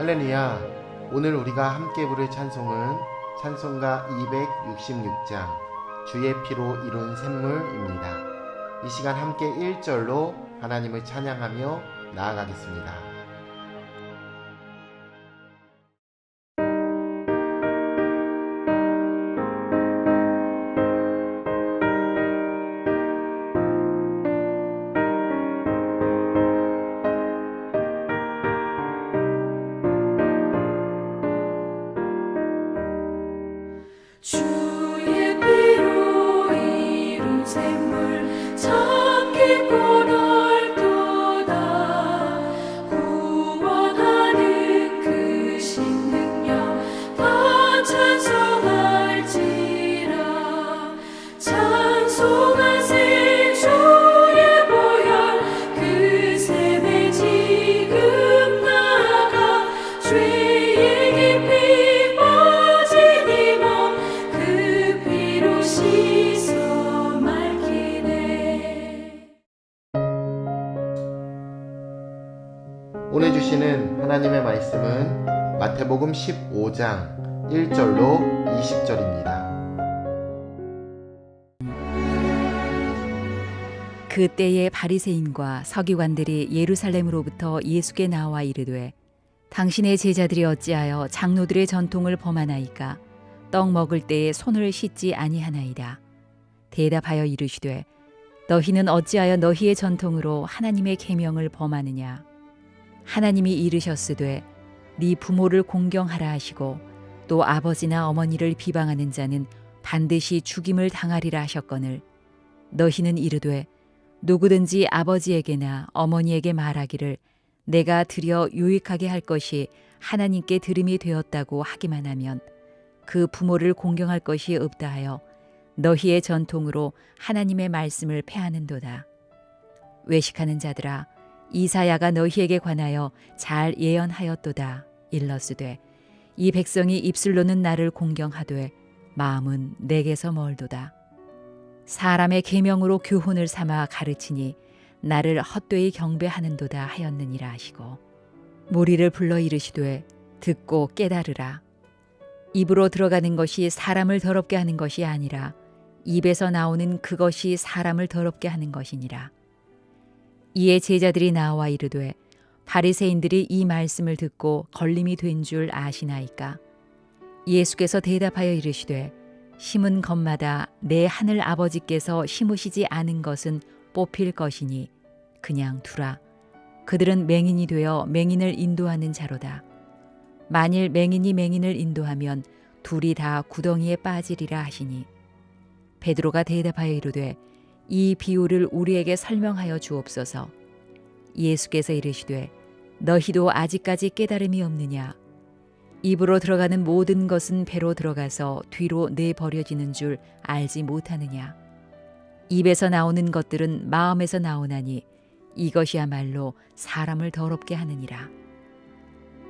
할렐루야. 오늘 우리가 함께 부를 찬송은 찬송가 266장 주의 피로 이룬 샘물입니다. 이 시간 함께 1절로 하나님을 찬양하며 나아가겠습니다. 주의 피로 이룬 샘물 참 깊고 넓도다. 구원하는 그 신 능력 다 찬송할지라. 찬송하세 주의 보혈 그 샘에 지금 나가 죄의 깊이 오늘 주시는 하나님의 말씀은 마태복음 15장 1절로 20절입니다. 그때에 바리새인과 서기관들이 예루살렘으로부터 예수께 나와 이르되 당신의 제자들이 어찌하여 장로들의 전통을 범하나이까? 떡 먹을 때에 손을 씻지 아니하나이다. 대답하여 이르시되 너희는 어찌하여 너희의 전통으로 하나님의 계명을 범하느냐? 하나님이 이르셨으되 네 부모를 공경하라 하시고 또 아버지나 어머니를 비방하는 자는 반드시 죽임을 당하리라 하셨거늘 너희는 이르되 누구든지 아버지에게나 어머니에게 말하기를 내가 드려 유익하게 할 것이 하나님께 들음이 되었다고 하기만 하면 그 부모를 공경할 것이 없다 하여 너희의 전통으로 하나님의 말씀을 폐하는도다. 외식하는 자들아, 이사야가 너희에게 관하여 잘 예언하였도다. 일러스되 이 백성이 입술로는 나를 공경하되 마음은 내게서 멀도다. 사람의 계명으로 교훈을 삼아 가르치니 나를 헛되이 경배하는도다 하였느니라 하시고 무리를 불러 이르시되 듣고 깨달으라. 입으로 들어가는 것이 사람을 더럽게 하는 것이 아니라 입에서 나오는 그것이 사람을 더럽게 하는 것이니라. 이에 제자들이 나와 이르되 바리새인들이 이 말씀을 듣고 걸림이 된 줄 아시나이까? 예수께서 대답하여 이르시되 심은 것마다 내 하늘 아버지께서 심으시지 않은 것은 뽑힐 것이니 그냥 두라. 그들은 맹인이 되어 맹인을 인도하는 자로다. 만일 맹인이 맹인을 인도하면 둘이 다 구덩이에 빠지리라 하시니 베드로가 대답하여 이르되 이 비유를 우리에게 설명하여 주옵소서. 예수께서 이르시되 너희도 아직까지 깨달음이 없느냐? 입으로 들어가는 모든 것은 배로 들어가서 뒤로 내버려지는 줄 알지 못하느냐? 입에서 나오는 것들은 마음에서 나오나니 이것이야말로 사람을 더럽게 하느니라.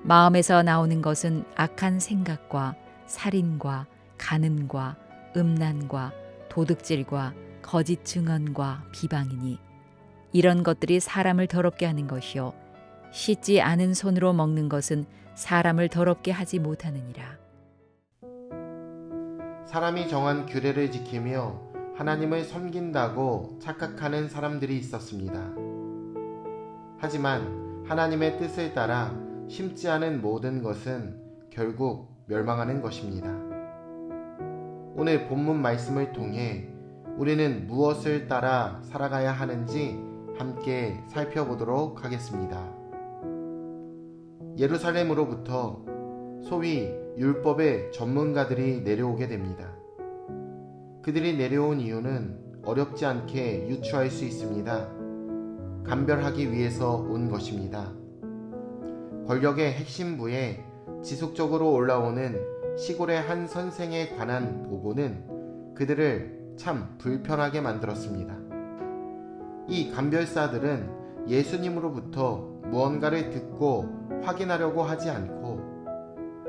마음에서 나오는 것은 악한 생각과 살인과 간음과 음란과 도둑질과 거짓 증언과 비방이니 이런 것들이 사람을 더럽게 하는 것이요 씻지 않은 손으로 먹는 것은 사람을 더럽게 하지 못하느니라. 사람이 정한 규례를 지키며 하나님을 섬긴다고 착각하는 사람들이 있었습니다. 하지만 하나님의 뜻을 따라 심지 않은 모든 것은 결국 멸망하는 것입니다. 오늘 본문 말씀을 통해 우리는 무엇을 따라 살아가야 하는지 함께 살펴보도록 하겠습니다. 예루살렘으로부터 소위 율법의 전문가들이 내려오게 됩니다. 그들이 내려온 이유는 어렵지 않게 유추할 수 있습니다. 감별하기 위해서 온 것입니다. 권력의 핵심부에 지속적으로 올라오는 시골의 한 선생에 관한 보고는 그들을 참 불편하게 만들었습니다. 이 감별사들은 예수님으로부터 무언가를 듣고 확인하려고 하지 않고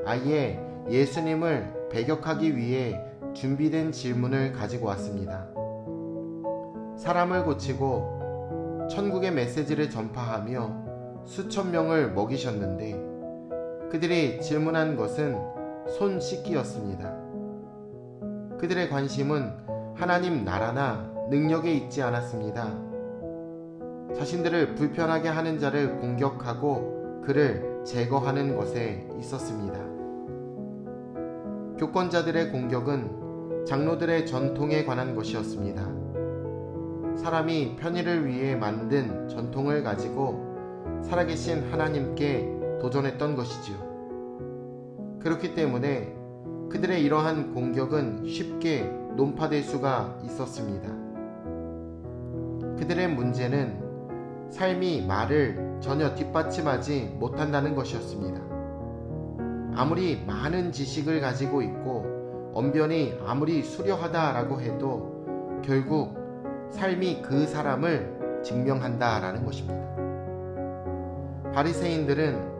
아예 예수님을 배격하기 위해 준비된 질문을 가지고 왔습니다. 사람을 고치고 천국의 메시지를 전파하며 수천 명을 먹이셨는데 그들이 질문한 것은 손 씻기였습니다. 그들의 관심은 하나님 나라나 능력에 있지 않았습니다. 자신들을 불편하게 하는 자를 공격하고 그를 제거하는 것에 있었습니다. 교권자들의 공격은 장로들의 전통에 관한 것이었습니다. 사람이 편의를 위해 만든 전통을 가지고 살아계신 하나님께 도전했던 것이지요. 그렇기 때문에 그들의 이러한 공격은 쉽게 논파될 수가 있었습니다. 그들의 문제는 삶이 말을 전혀 뒷받침하지 못한다는 것이었습니다. 아무리 많은 지식을 가지고 있고 언변이 아무리 수려하다라고 해도 결국 삶이 그 사람을 증명한다라는 것입니다. 바리새인들은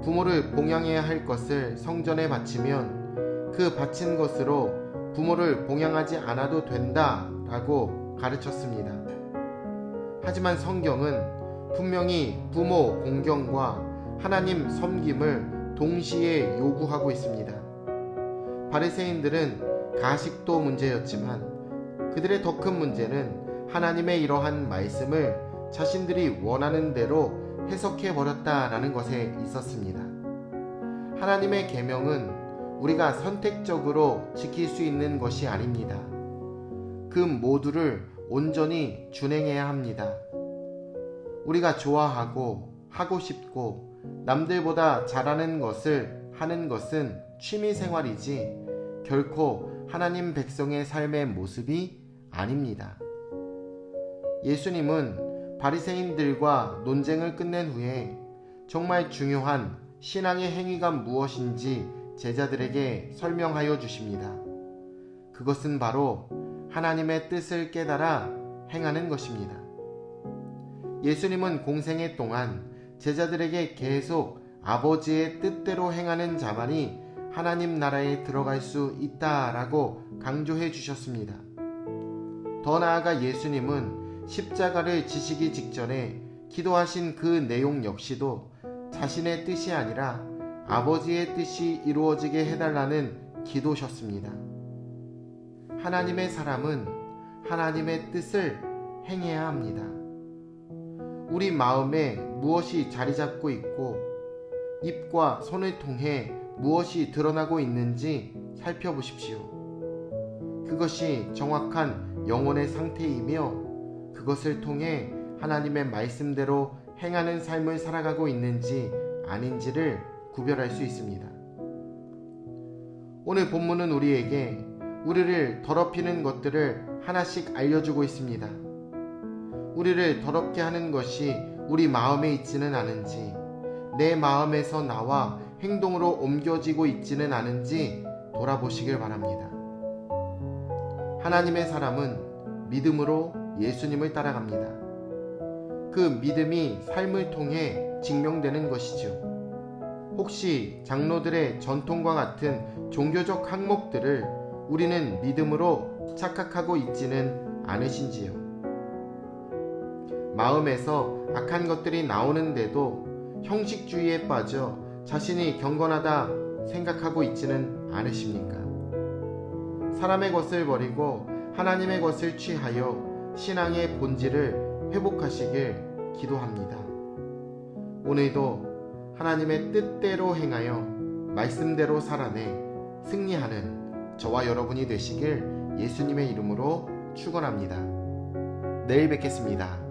부모를 봉양해야 할 것을 성전에 바치면 그 바친 것으로 부모를 봉양하지 않아도 된다라고 가르쳤습니다. 하지만 성경은 분명히 부모 공경과 하나님 섬김을 동시에 요구하고 있습니다. 바리새인들은 가식도 문제였지만 그들의 더 큰 문제는 하나님의 이러한 말씀을 자신들이 원하는 대로 해석해 버렸다라는 것에 있었습니다. 하나님의 계명은 우리가 선택적으로 지킬 수 있는 것이 아닙니다. 그 모두를 온전히 준행해야 합니다. 우리가 좋아하고 하고 싶고 남들보다 잘하는 것을 하는 것은 취미 생활이지 결코 하나님 백성의 삶의 모습이 아닙니다. 예수님은 바리새인들과 논쟁을 끝낸 후에 정말 중요한 신앙의 행위가 무엇인지 제자들에게 설명하여 주십니다. 그것은 바로 하나님의 뜻을 깨달아 행하는 것입니다. 예수님은 공생애 동안 제자들에게 계속 아버지의 뜻대로 행하는 자만이 하나님 나라에 들어갈 수 있다라고 강조해 주셨습니다. 더 나아가 예수님은 십자가를 지시기 직전에 기도하신 그 내용 역시도 자신의 뜻이 아니라 아버지의 뜻이 이루어지게 해달라는 기도셨습니다. 하나님의 사람은 하나님의 뜻을 행해야 합니다. 우리 마음에 무엇이 자리 잡고 있고 입과 손을 통해 무엇이 드러나고 있는지 살펴보십시오. 그것이 정확한 영혼의 상태이며 그것을 통해 하나님의 말씀대로 행하는 삶을 살아가고 있는지 아닌지를 구별할 수 있습니다. 오늘 본문은 우리에게 우리를 더럽히는 것들을 하나씩 알려주고 있습니다. 우리를 더럽게 하는 것이 우리 마음에 있지는 않은지, 내 마음에서 나와 행동으로 옮겨지고 있지는 않은지 돌아보시길 바랍니다. 하나님의 사람은 믿음으로 예수님을 따라갑니다. 그 믿음이 삶을 통해 증명되는 것이죠. 혹시 장로들의 전통과 같은 종교적 항목들을 우리는 믿음으로 착각하고 있지는 않으신지요? 마음에서 악한 것들이 나오는데도 형식주의에 빠져 자신이 경건하다 생각하고 있지는 않으십니까? 사람의 것을 버리고 하나님의 것을 취하여 신앙의 본질을 회복하시길 기도합니다. 오늘도 하나님의 뜻대로 행하여 말씀대로 살아내 승리하는 저와 여러분이 되시길 예수님의 이름으로 축원합니다. 내일 뵙겠습니다.